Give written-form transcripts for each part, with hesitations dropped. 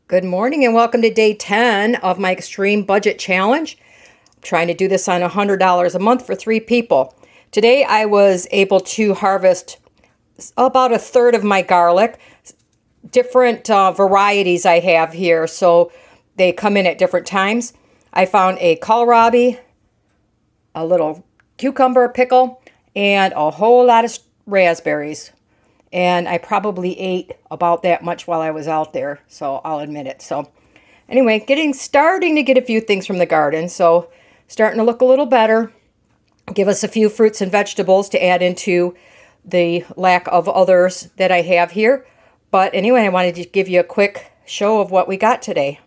Good morning and welcome to day 10 of my extreme budget challenge. I'm trying to do this on $100 a month for 3 people. Today I was able to harvest about a third of my garlic. Different varieties I have here, so they come in at different times. I found a kohlrabi, a little cucumber pickle, and a whole lot of raspberries. And I probably ate about that much while I was out there, so I'll admit it. So anyway, starting to get a few things from the garden, so starting to look a little better. Give us a few fruits and vegetables to add into the lack of others that I have here. But anyway, I wanted to give you a quick show of what we got today.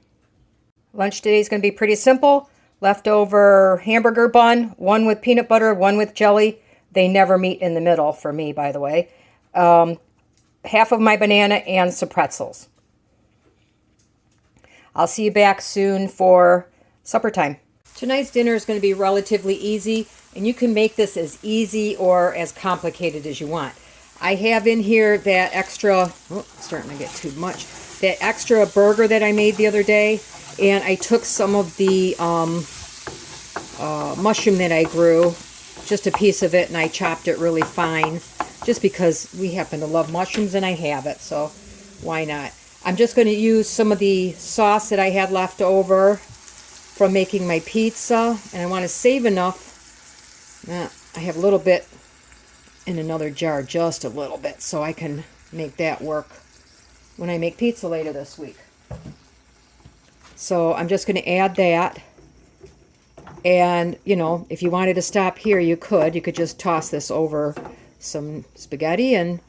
Lunch today is going to be pretty simple. Leftover hamburger bun, one with peanut butter, one with jelly. They never meet in the middle for me, by the way. Half of my banana and some pretzels. I'll see you back soon for supper time. Tonight's dinner is going to be relatively easy, and you can make this as easy or as complicated as you want. I have in here that extra, starting to get too much, that extra burger that I made the other day, and I took some of the mushroom that I grew, just a piece of it, and I chopped it really fine. Just because we happen to love mushrooms and I have it, so why not? I'm just going to use some of the sauce that I had left over from making my pizza, and I want to save enough. I have a little bit in another jar, just a little bit, so I can make that work when I make pizza later this week. So I'm just going to add that, and you know, if you wanted to stop here, you could just toss this over some spaghetti and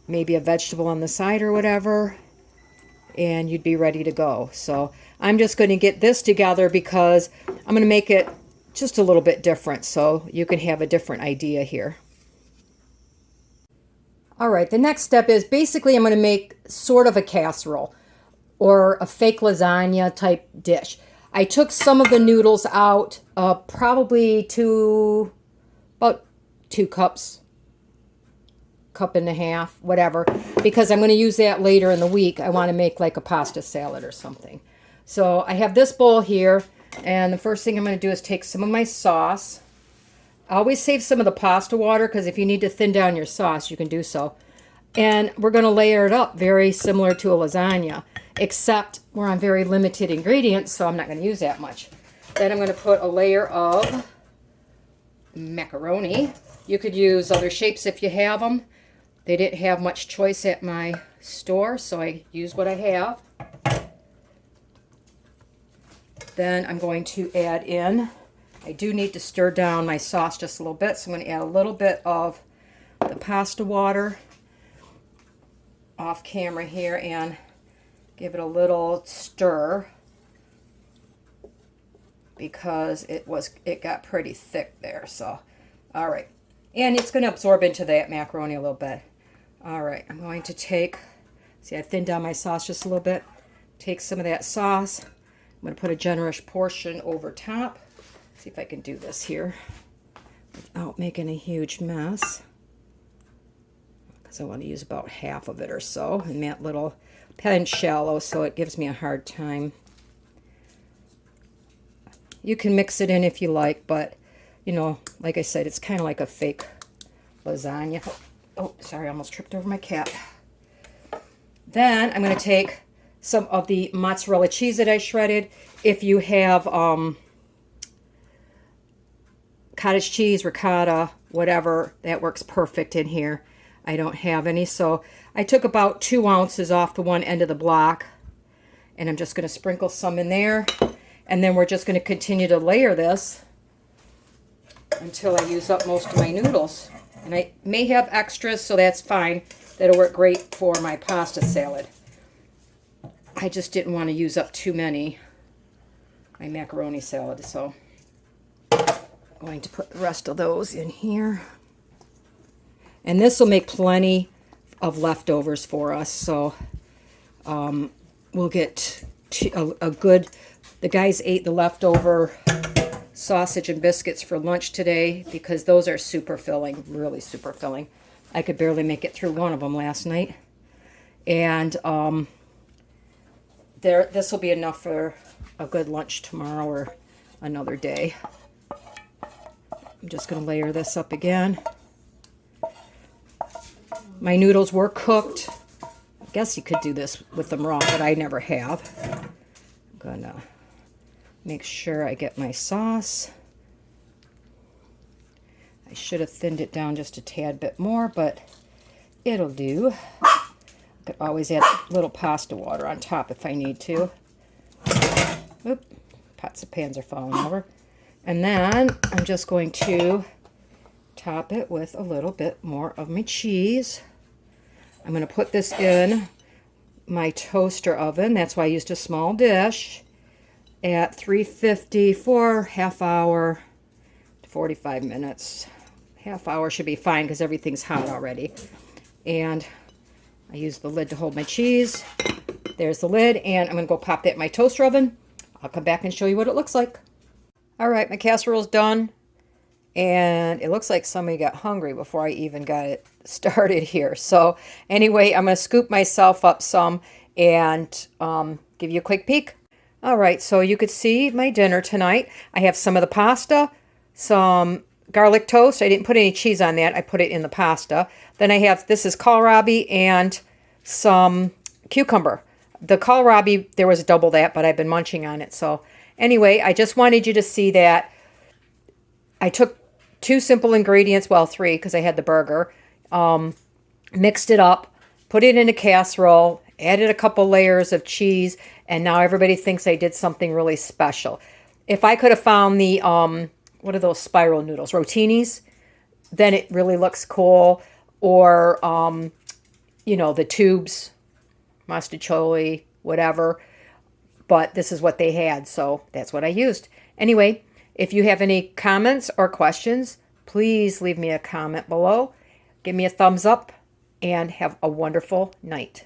maybe a vegetable on the side or whatever, and you'd be ready to go. So I'm just going to get this together because I'm going to make it just a little bit different so you can have a different idea here. All right, the next step is basically I'm going to make sort of a casserole or a fake lasagna type dish. I took some of the noodles out, probably about 2 cups, cup and a half, whatever, because I'm going to use that later in the week. I want to make like a pasta salad or something. So I have this bowl here, and the first thing I'm going to do is take some of my sauce. I always save some of the pasta water because if you need to thin down your sauce, you can do so. And we're going to layer it up very similar to a lasagna, except we're on very limited ingredients, so I'm not going to use that much. Then I'm going to put a layer of macaroni. You could use other shapes if you have them. They didn't have much choice at my store, so I used what I have. Then I'm going to add in, I do need to stir down my sauce just a little bit, so I'm going to add a little bit of the pasta water off camera here and give it a little stir because it got pretty thick there. So, all right. And it's going to absorb into that macaroni a little bit. All right, I'm going to see, I thinned down my sauce just a little bit. Take some of that sauce. I'm going to put a generous portion over top. See if I can do this here without making a huge mess, because I want to use about half of it or so. And that little pan's shallow, so it gives me a hard time. You can mix it in if you like, but you know, like I said, it's kind of like a fake lasagna. Oh, sorry, I almost tripped over my cat. Then I'm going to take some of the mozzarella cheese that I shredded. If you have cottage cheese, ricotta, whatever, that works perfect in here. I don't have any, so I took about 2 ounces off the one end of the block, and I'm just going to sprinkle some in there, and then we're just going to continue to layer this until I use up most of my noodles. And I may have extras, so that's fine. That'll work great for my pasta salad. I just didn't want to use up too many, my macaroni salad, so I'm going to put the rest of those in here. And this will make plenty of leftovers for us, so we'll get a good, the guys ate the leftover sausage and biscuits for lunch today because those are super filling, really super filling. I could barely make it through one of them last night. And this will be enough for a good lunch tomorrow or another day. I'm just going to layer this up again. My noodles were cooked. I guess you could do this with them raw, but I never have. I'm going to make sure I get my sauce. I should have thinned it down just a tad bit more, but it'll do. I could always add a little pasta water on top if I need to. Oop, pots and pans are falling over. And then I'm just going to top it with a little bit more of my cheese. I'm going to put this in my toaster oven. That's why I used a small dish at 350 for half hour to 45 minutes. Half hour should be fine because everything's hot already. And I use the lid to hold my cheese. There's the lid, and I'm going to go pop that in my toaster oven. I'll come back and show you what it looks like. All right, my casserole's done. And it looks like somebody got hungry before I even got it started here. So anyway, I'm going to scoop myself up some and give you a quick peek. All right, so you could see my dinner tonight. I have some of the pasta, some garlic toast. I didn't put any cheese on that. I put it in the pasta. Then I have, this is kohlrabi and some cucumber. The kohlrabi, there was double that, but I've been munching on it. So anyway, I just wanted you to see that I took 2 simple ingredients, well 3 because I had the burger, mixed it up, put it in a casserole, added a couple layers of cheese, and now everybody thinks I did something really special. If I could have found the, what are those spiral noodles, rotinis, then it really looks cool. Or, you know, the tubes, mostaccioli, whatever. But this is what they had, so that's what I used. Anyway, if you have any comments or questions, please leave me a comment below. Give me a thumbs up and have a wonderful night.